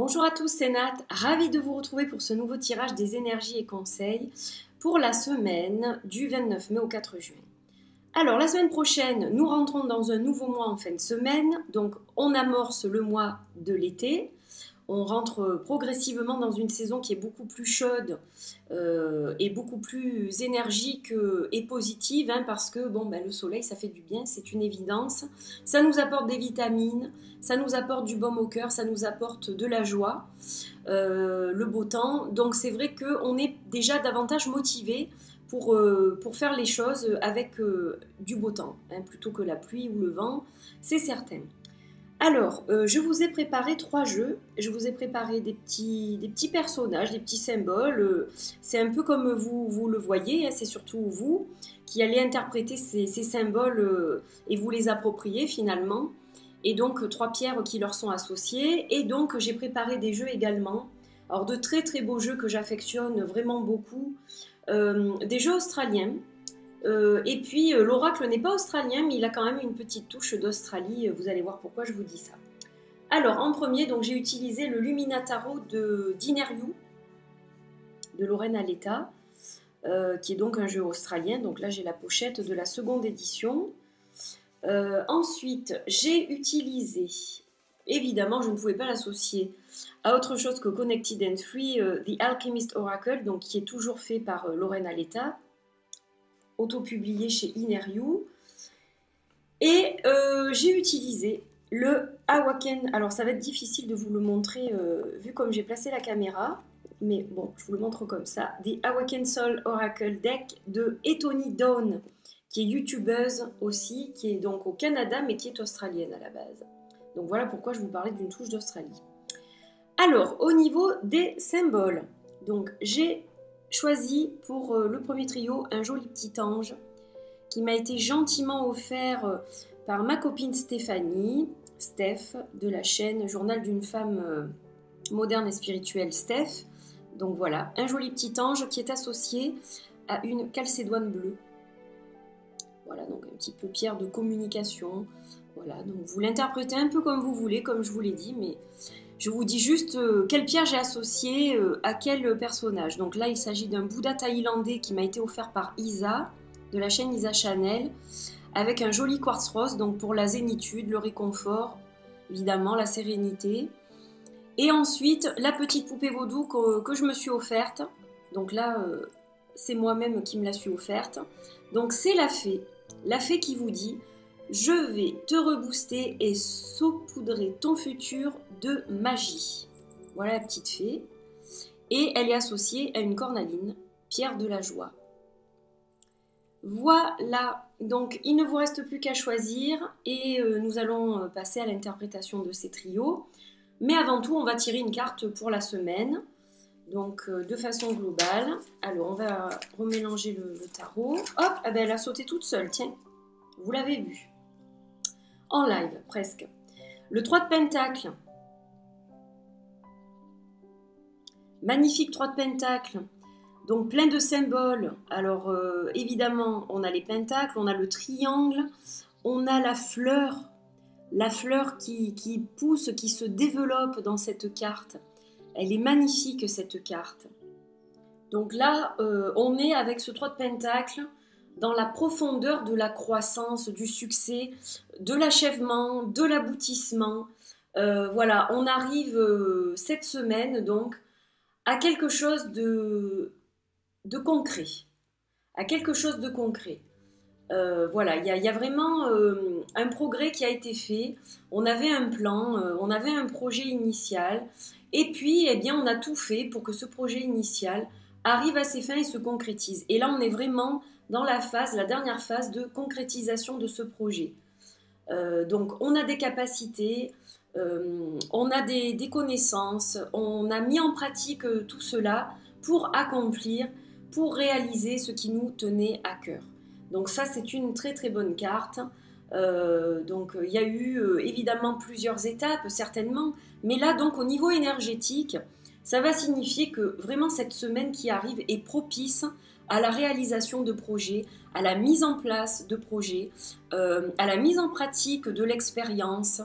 Bonjour à tous, c'est Nat, ravie de vous retrouver pour ce nouveau tirage des énergies et conseils pour la semaine du 29 mai au 4 juin. Alors la semaine prochaine, nous rentrons dans un nouveau mois en fin de semaine, donc on amorce le mois de l'été. On rentre progressivement dans une saison qui est beaucoup plus chaude et beaucoup plus énergique et positive, parce que le soleil, ça fait du bien, c'est une évidence. Ça nous apporte des vitamines, ça nous apporte du baume au cœur, ça nous apporte de la joie, le beau temps. Donc c'est vrai qu'on est déjà davantage motivé pour faire les choses avec du beau temps, plutôt que la pluie ou le vent, c'est certain. Alors, je vous ai préparé 3 jeux. Je vous ai préparé des petits personnages, des petits symboles. C'est un peu comme vous le voyez, c'est surtout vous qui allez interpréter ces symboles et vous les approprier finalement. Et donc, 3 pierres qui leur sont associées. Et donc, j'ai préparé des jeux également. Alors, de très très beaux jeux que j'affectionne vraiment beaucoup. Des jeux australiens. Et puis l'oracle n'est pas australien, mais il a quand même une petite touche d'Australie. Vous allez voir pourquoi je vous dis ça. Alors en premier, donc j'ai utilisé le Luminataro d'Ineriu, de Lorraine Aletta, qui est donc un jeu australien. Donc là j'ai la pochette de la seconde édition. Ensuite j'ai utilisé, évidemment je ne pouvais pas l'associer à autre chose que Connected and Free, The Alchemist Oracle, donc qui est toujours fait par Lorraine Aletta, auto-publié chez Ineriu. Et j'ai utilisé le Awaken. Alors ça va être difficile de vous le montrer vu comme j'ai placé la caméra, mais bon, je vous le montre comme ça. The Awaken Soul Oracle Deck de Etony Dawn, qui est youtubeuse aussi, qui est donc au Canada, mais qui est australienne à la base. Donc voilà pourquoi je vous parlais d'une touche d'Australie. Alors, au niveau des symboles, donc j'ai choisi pour le premier trio un joli petit ange qui m'a été gentiment offert par ma copine Stéphanie, Steph, de la chaîne Journal d'une femme moderne et spirituelle, Steph. Donc voilà, un joli petit ange qui est associé à une calcédoine bleue. Voilà, donc un petit peu pierre de communication. Voilà, donc vous l'interprétez un peu comme vous voulez, comme je vous l'ai dit, mais je vous dis juste quelle pierre j'ai associée à quel personnage. Donc là, il s'agit d'un Bouddha thaïlandais qui m'a été offert par Isa, de la chaîne Isa Chanel, avec un joli quartz rose, donc pour la zénitude, le réconfort, évidemment, la sérénité. Et ensuite, la petite poupée vaudou que je me suis offerte. Donc là, c'est moi-même qui me la suis offerte. Donc c'est la fée qui vous dit: je vais te rebooster et saupoudrer ton futur de magie. Voilà la petite fée. Et elle est associée à une cornaline, pierre de la joie. Voilà, donc il ne vous reste plus qu'à choisir et nous allons passer à l'interprétation de ces trios. Mais avant tout, on va tirer une carte pour la semaine, donc de façon globale. Alors, on va remélanger le tarot. Hop, ah ben, elle a sauté toute seule, tiens, vous l'avez vu. En live, presque. Le 3 de Pentacle. Magnifique 3 de Pentacle. Donc plein de symboles. Alors évidemment, on a les pentacles, on a le triangle, on a la fleur qui pousse, qui se développe dans cette carte. Elle est magnifique cette carte. Donc là, on est avec ce 3 de Pentacle dans la profondeur de la croissance, du succès, de l'achèvement, de l'aboutissement. Voilà, on arrive cette semaine donc à quelque chose de concret. À quelque chose de concret. Voilà, il y a vraiment un progrès qui a été fait. On avait un plan, on avait un projet initial. Et puis, eh bien, on a tout fait pour que ce projet initial arrive à ses fins et se concrétise. Et là, on est vraiment dans la dernière phase de concrétisation de ce projet. Donc, on a des capacités, on a des connaissances, on a mis en pratique tout cela pour accomplir, pour réaliser ce qui nous tenait à cœur. Donc ça, c'est une très très bonne carte. Donc il y a eu évidemment plusieurs étapes, certainement, mais là, donc au niveau énergétique, ça va signifier que vraiment cette semaine qui arrive est propice à la réalisation de projets, à la mise en place de projets, à la mise en pratique de l'expérience,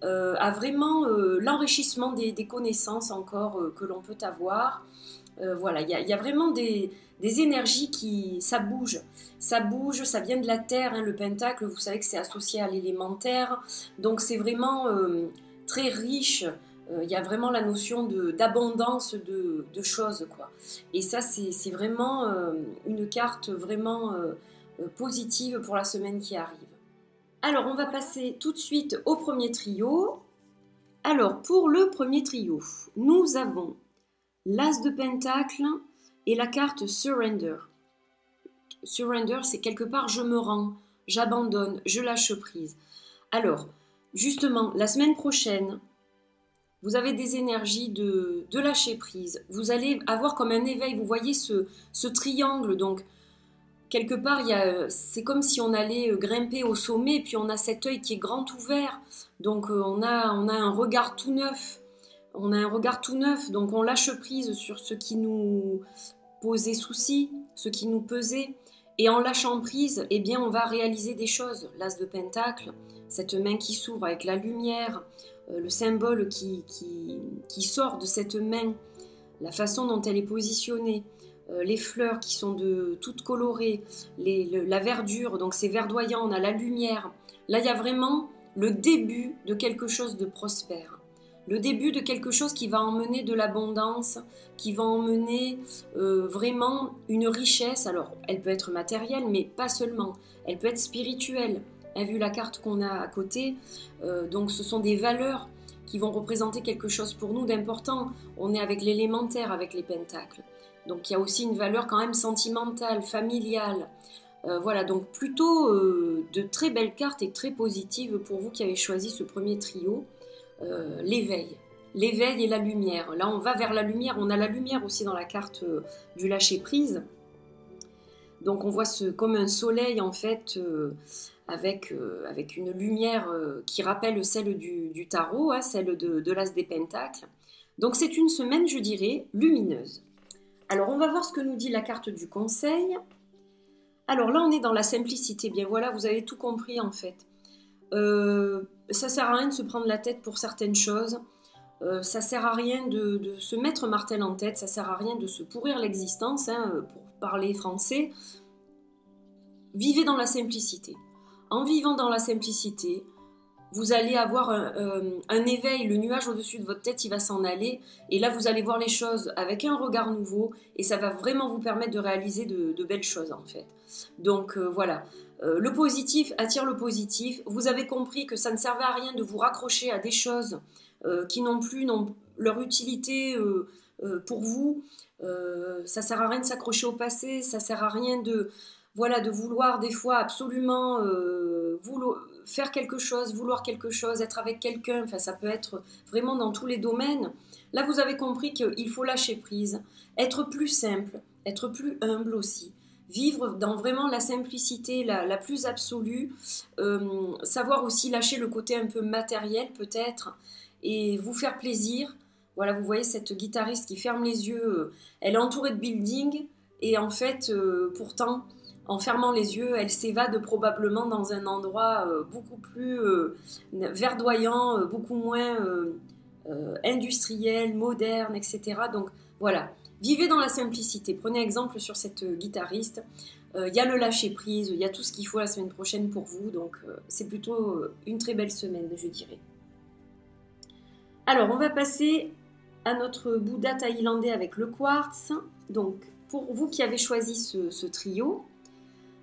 à vraiment l'enrichissement des connaissances encore que l'on peut avoir. Voilà, il y a vraiment des énergies ça bouge, ça vient de la terre, hein, le pentacle, vous savez que c'est associé à l'élémentaire, donc c'est vraiment très riche, il y a vraiment la notion d'abondance de choses, quoi. Et ça, c'est vraiment une carte vraiment positive pour la semaine qui arrive. Alors, on va passer tout de suite au premier trio. Alors, pour le premier trio, nous avons l'As de Pentacle et la carte Surrender. Surrender, c'est quelque part je me rends, j'abandonne, je lâche prise. Alors, justement, la semaine prochaine, vous avez des énergies de lâcher prise. Vous allez avoir comme un éveil, vous voyez ce triangle, donc quelque part, c'est comme si on allait grimper au sommet, puis on a cet œil qui est grand ouvert, donc on a un regard tout neuf. On a un regard tout neuf, donc on lâche prise sur ce qui nous posait souci, ce qui nous pesait. Et en lâchant prise, eh bien, on va réaliser des choses. L'As de Pentacle, cette main qui s'ouvre avec la lumière, le symbole qui sort de cette main, la façon dont elle est positionnée, les fleurs qui sont toutes colorées, la verdure, donc c'est verdoyant, on a la lumière. Là, il y a vraiment le début de quelque chose de prospère. Le début de quelque chose qui va emmener de l'abondance, qui va emmener vraiment une richesse. Alors, elle peut être matérielle, mais pas seulement. Elle peut être spirituelle. Vu la carte qu'on a à côté, donc ce sont des valeurs qui vont représenter quelque chose pour nous d'important. On est avec l'élémentaire, avec les pentacles. Donc, il y a aussi une valeur quand même sentimentale, familiale. Voilà, donc plutôt de très belles cartes et très positives pour vous qui avez choisi ce premier trio. L'éveil et la lumière. Là, on va vers la lumière. On a la lumière aussi dans la carte du lâcher-prise. Donc, on voit comme un soleil, en fait, avec une lumière qui rappelle celle du tarot, hein, celle de l'As des Pentacles. Donc, c'est une semaine, je dirais, lumineuse. Alors, on va voir ce que nous dit la carte du conseil. Alors là, on est dans la simplicité. Bien voilà, vous avez tout compris, en fait. Ça sert à rien de se prendre la tête pour certaines choses, ça sert à rien de se mettre martel en tête, ça sert à rien de se pourrir l'existence, hein, pour parler français. Vivez dans la simplicité. En vivant dans la simplicité, vous allez avoir un éveil, le nuage au-dessus de votre tête, il va s'en aller, et là vous allez voir les choses avec un regard nouveau, et ça va vraiment vous permettre de réaliser de belles choses, en fait. Donc voilà. Le positif attire le positif. Vous avez compris que ça ne servait à rien de vous raccrocher à des choses qui non plus n'ont leur utilité pour vous. Ça ne sert à rien de s'accrocher au passé. Ça ne sert à rien de vouloir des fois absolument faire quelque chose, vouloir quelque chose, être avec quelqu'un. Enfin, ça peut être vraiment dans tous les domaines. Là, vous avez compris qu'il faut lâcher prise, être plus simple, être plus humble aussi. Vivre dans vraiment la simplicité la plus absolue, savoir aussi lâcher le côté un peu matériel peut-être, et vous faire plaisir. Voilà, vous voyez cette guitariste qui ferme les yeux, elle est entourée de buildings, et en fait, pourtant, en fermant les yeux, elle s'évade probablement dans un endroit beaucoup plus verdoyant, beaucoup moins industriel, moderne, etc. Donc voilà. Vivez dans la simplicité. Prenez exemple sur cette guitariste. Il y a le lâcher-prise, il y a tout ce qu'il faut la semaine prochaine pour vous. Donc, c'est plutôt une très belle semaine, je dirais. Alors, on va passer à notre Bouddha thaïlandais avec le quartz. Donc, pour vous qui avez choisi ce trio,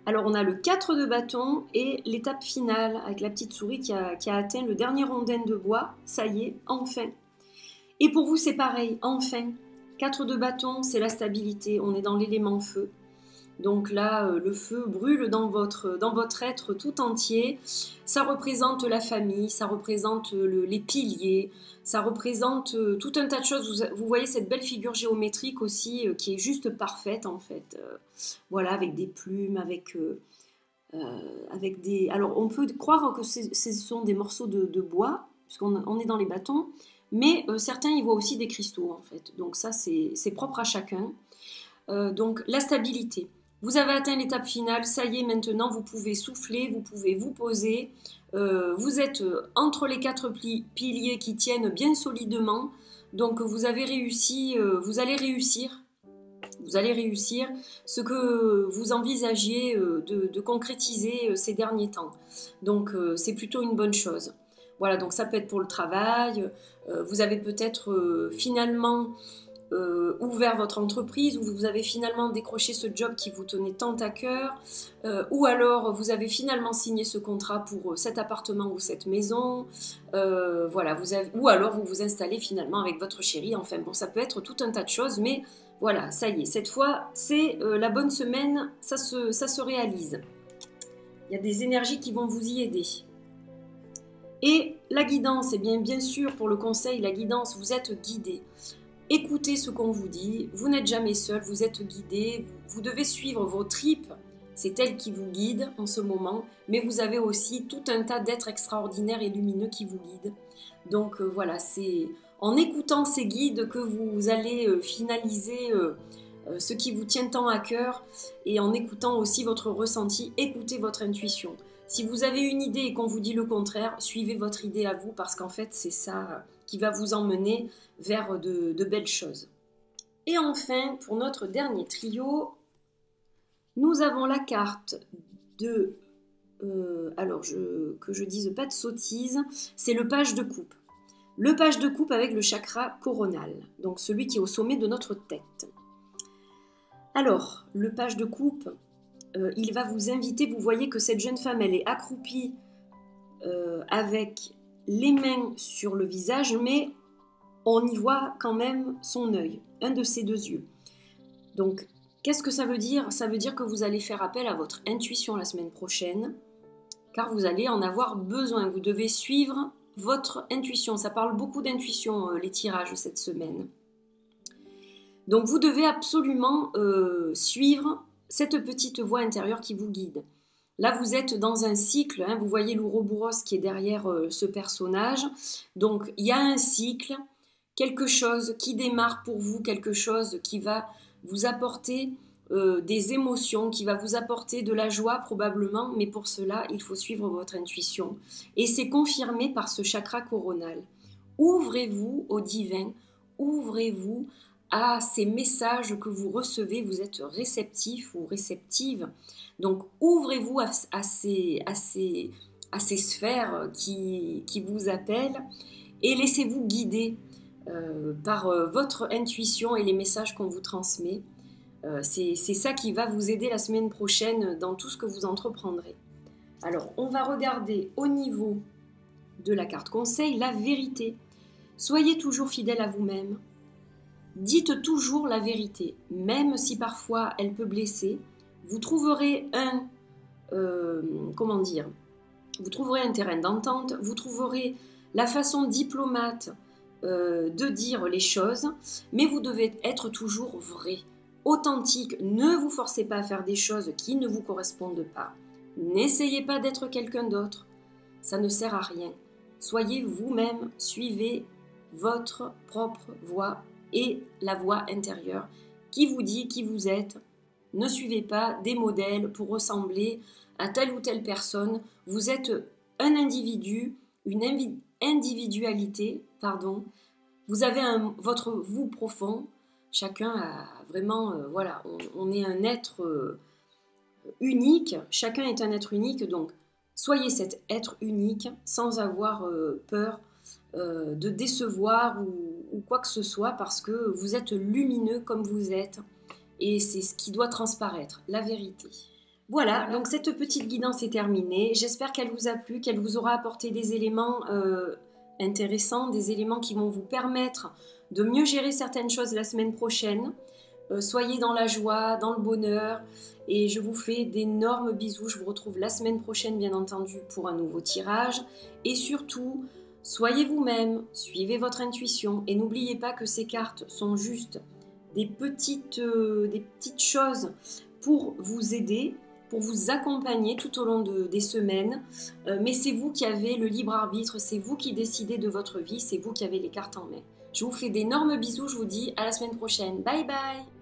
alors on a le 4 de bâton et l'étape finale avec la petite souris qui a atteint le dernier rondin de bois. Ça y est, enfin. Et pour vous, c'est pareil, enfin. 4 de bâton, c'est la stabilité, on est dans l'élément feu. Donc là, le feu brûle dans votre être tout entier. Ça représente la famille, ça représente les piliers, ça représente tout un tas de choses. Vous voyez cette belle figure géométrique aussi, qui est juste parfaite en fait. Voilà, avec des plumes, avec des... Alors on peut croire que ce sont des morceaux de bois, puisqu'on est dans les bâtons, mais certains y voient aussi des cristaux en fait. Donc ça, c'est propre à chacun. Donc la stabilité. Vous avez atteint l'étape finale, ça y est, maintenant vous pouvez souffler, vous pouvez vous poser. Vous êtes entre les 4 piliers qui tiennent bien solidement. Donc vous avez réussi, vous allez réussir. Vous allez réussir ce que vous envisagiez de concrétiser ces derniers temps. Donc c'est plutôt une bonne chose. Voilà, donc ça peut être pour le travail. Vous avez peut-être finalement ouvert votre entreprise, ou vous avez finalement décroché ce job qui vous tenait tant à cœur, ou alors vous avez finalement signé ce contrat pour cet appartement ou cette maison, voilà, ou alors vous vous installez finalement avec votre chéri. Enfin bon, ça peut être tout un tas de choses, mais voilà, ça y est, cette fois c'est la bonne semaine, ça se réalise. Il y a des énergies qui vont vous y aider. Et la guidance, eh bien sûr, pour le conseil, la guidance, vous êtes guidé. Écoutez ce qu'on vous dit, vous n'êtes jamais seul, vous êtes guidé, vous devez suivre vos tripes, c'est elles qui vous guident en ce moment, mais vous avez aussi tout un tas d'êtres extraordinaires et lumineux qui vous guident. Donc voilà, c'est en écoutant ces guides que vous allez finaliser ce qui vous tient tant à cœur, et en écoutant aussi votre ressenti, écoutez votre intuition. Si vous avez une idée et qu'on vous dit le contraire, suivez votre idée à vous, parce qu'en fait c'est ça qui va vous emmener vers de belles choses. Et enfin, pour notre dernier trio, nous avons la carte de... que je dise pas de sottises, c'est le page de coupe. Le page de coupe avec le chakra coronal, donc celui qui est au sommet de notre tête. Alors, le page de coupe, il va vous inviter, vous voyez que cette jeune femme, elle est accroupie avec les mains sur le visage, mais on y voit quand même son œil, un de ses 2 yeux. Donc, qu'est-ce que ça veut dire? Ça veut dire que vous allez faire appel à votre intuition la semaine prochaine, car vous allez en avoir besoin. Vous devez suivre votre intuition. Ça parle beaucoup d'intuition, les tirages cette semaine. Donc, vous devez absolument suivre cette petite voix intérieure qui vous guide. Là, vous êtes dans un cycle, hein, vous voyez l'Ouroboros qui est derrière ce personnage. Donc, il y a un cycle, quelque chose qui démarre pour vous, quelque chose qui va vous apporter des émotions, qui va vous apporter de la joie probablement, mais pour cela, il faut suivre votre intuition. Et c'est confirmé par ce chakra coronal. Ouvrez-vous au divin, ouvrez-vous à ces messages que vous recevez, vous êtes réceptif ou réceptive. Donc ouvrez-vous à ces sphères qui vous appellent, et laissez-vous guider par votre intuition et les messages qu'on vous transmet. C'est ça qui va vous aider la semaine prochaine dans tout ce que vous entreprendrez. Alors, on va regarder au niveau de la carte conseil la vérité. Soyez toujours fidèle à vous-même. Dites toujours la vérité, même si parfois elle peut blesser. Vous trouverez vous trouverez un terrain d'entente, vous trouverez la façon diplomate de dire les choses, mais vous devez être toujours vrai, authentique. Ne vous forcez pas à faire des choses qui ne vous correspondent pas. N'essayez pas d'être quelqu'un d'autre, ça ne sert à rien. Soyez vous-même, suivez votre propre voix et la voix intérieure qui vous dit qui vous êtes. Ne suivez pas des modèles pour ressembler à telle ou telle personne. Vous êtes un individu, une individualité, pardon. Vous avez votre vous profond. Chacun a vraiment, voilà, on est un être unique. Chacun est un être unique, donc soyez cet être unique sans avoir peur de décevoir ou quoi que ce soit, parce que vous êtes lumineux comme vous êtes, et c'est ce qui doit transparaître, la vérité. Voilà, donc cette petite guidance est terminée. J'espère qu'elle vous a plu, qu'elle vous aura apporté des éléments intéressants, des éléments qui vont vous permettre de mieux gérer certaines choses la semaine prochaine. Soyez dans la joie, dans le bonheur, et je vous fais d'énormes bisous. Je vous retrouve la semaine prochaine, bien entendu, pour un nouveau tirage. Et surtout, soyez vous-même, suivez votre intuition, et n'oubliez pas que ces cartes sont juste des petites choses pour vous aider, pour vous accompagner tout au long des semaines, mais c'est vous qui avez le libre arbitre, c'est vous qui décidez de votre vie, c'est vous qui avez les cartes en main. Je vous fais d'énormes bisous, je vous dis à la semaine prochaine. Bye bye!